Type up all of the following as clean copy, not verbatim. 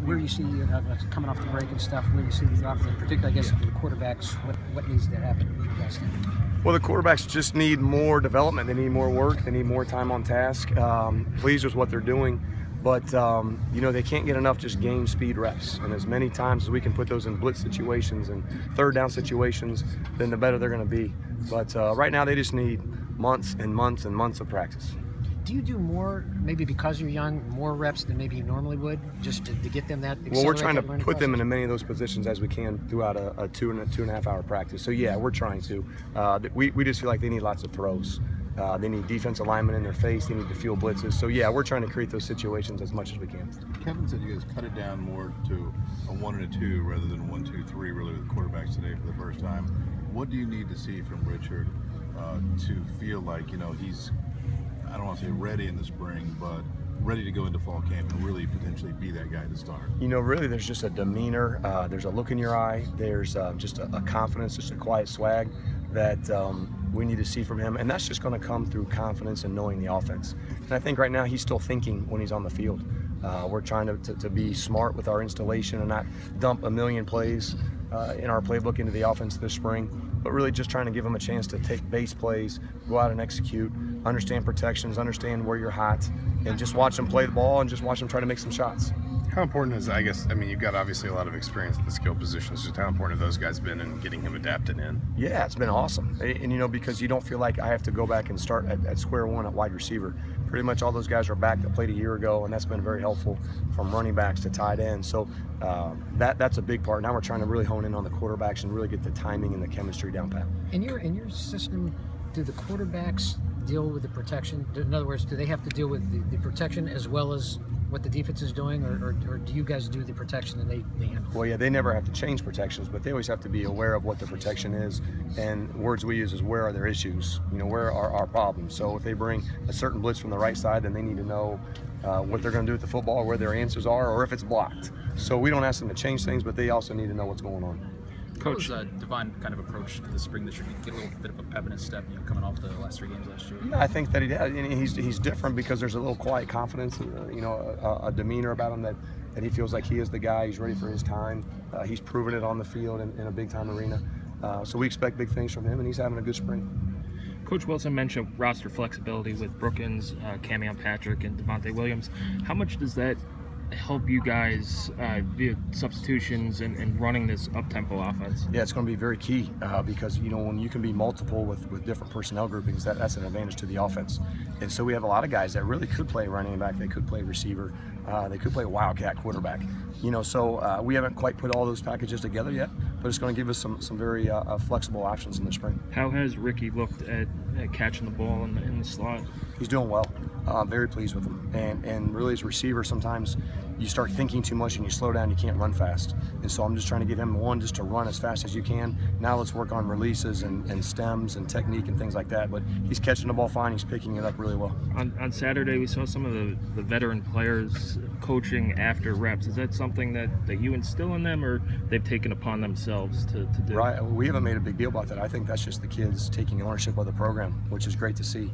where you see coming off the break and stuff, where you see the offense, particularly, I guess, the quarterbacks, what needs to happen? What do you guys think? Well, the quarterbacks just need more development. They need more work. They need more time on task. Pleased with what they're doing, but they can't get enough just game speed reps. And as many times as we can put those in blitz situations and third down situations, then the better they're going to be. But right now, they just need months and months and months of practice. Do you do more, maybe because you're young, more reps than maybe you normally would, just to get them that? Well, we're trying to put them in as many of those positions as we can throughout a 2.5 hour practice. So yeah, we're trying to. We just feel like they need lots of throws. They need defensive linemen in their face. They need to field blitzes. So yeah, we're trying to create those situations as much as we can. Kevin said you guys cut it down more to a 1 and a 2 rather than 1, 2, 3 really with quarterbacks today for the first time. What do you need to see from Richard to feel like he's, I don't want to say ready in the spring, but ready to go into fall camp and really potentially be that guy to start? Really there's just a demeanor, there's a look in your eye, there's just a confidence, just a quiet swag that we need to see from him, and that's just going to come through confidence and knowing the offense. And I think right now he's still thinking when he's on the field. We're trying to be smart with our installation and not dump a million plays in our playbook into the offense this spring, but really just trying to give him a chance to take base plays, go out and execute, understand protections, understand where you're hot, and just watch him play the ball and just watch him try to make some shots. How important is, you've got obviously a lot of experience at the skill positions. Just how important have those guys been in getting him adapted in? Yeah, it's been awesome. And because you don't feel like I have to go back and start at square one at wide receiver. Pretty much all those guys are back that played a year ago, and that's been very helpful from running backs to tight ends. So that's a big part. Now we're trying to really hone in on the quarterbacks and really get the timing and the chemistry down pat. In your system, do the quarterbacks deal with the protection? In other words, do they have to deal with the protection as well as what the defense is doing, or do you guys do the protection and they handle? Well, yeah, they never have to change protections, but they always have to be aware of what the protection is, and words we use is where are their issues, where are our problems. So if they bring a certain blitz from the right side, then they need to know what they're going to do with the football, or where their answers are, or if it's blocked. So we don't ask them to change things, but they also need to know what's going on. Coach, Devon kind of approach to the spring this year? Get a little bit of a pep in his step, coming off the last 3 games last year. Yeah, I think that he does. He's different because there's a little quiet confidence, a demeanor about him that he feels like he is the guy. He's ready for his time. He's proven it on the field in a big time arena. So we expect big things from him, and he's having a good spring. Coach Wilson mentioned roster flexibility with Brookins, Camion Patrick, and Devontae Williams. How much does that help you guys via substitutions and running this up-tempo offense? Yeah, it's going to be very key because when you can be multiple with different personnel groupings, that's an advantage to the offense. And so we have a lot of guys that really could play running back, they could play receiver, they could play wildcat quarterback. So we haven't quite put all those packages together yet, but it's going to give us some very flexible options in the spring. How has Ricky looked at catching the ball in the slot? He's doing well. I'm very pleased with him. And really as a receiver, sometimes you start thinking too much and you slow down, you can't run fast. And so I'm just trying to get him, just to run as fast as you can. Now let's work on releases and stems and technique and things like that. But he's catching the ball fine, he's picking it up really well. On Saturday, we saw some of the veteran players coaching after reps. Is that something that you instill in them, or they've taken upon themselves to do? Right, we haven't made a big deal about that. I think that's just the kids taking ownership of the program, which is great to see.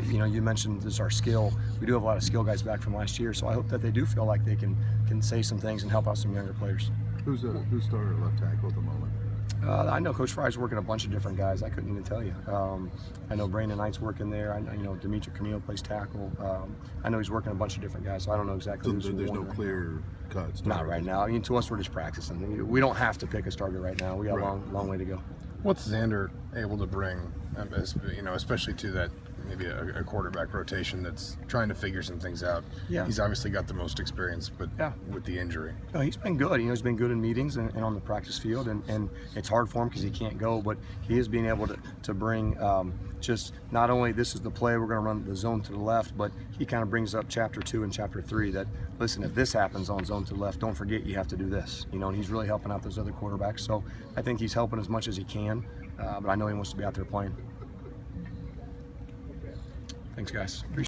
You mentioned this is our skill. We do have a lot of skill guys back from last year, so I hope that they do feel like they can say some things and help out some younger players. Who's started at left tackle at the moment? I know Coach Fry's working a bunch of different guys. I couldn't even tell you. I know Brandon Knight's working there. I know Dimitri Camille plays tackle. I know he's working a bunch of different guys, so I don't know exactly who's there's no clear cuts. Not right now. To us, we're just practicing. We don't have to pick a starter right now. We got a long way to go. What's Xander able to bring, especially to that maybe a quarterback rotation that's trying to figure some things out? Yeah. He's obviously got the most experience, but with the injury. No, he's been good. He's been good in meetings and on the practice field, and it's hard for him because he can't go, but he is being able to bring just not only this is the play, we're going to run the zone to the left, but he kind of brings up chapter 2 and chapter 3 that, listen, if this happens on zone to the left, don't forget you have to do this. And he's really helping out those other quarterbacks. So I think he's helping as much as he can, but I know he wants to be out there playing. Thanks, guys. Appreciate it.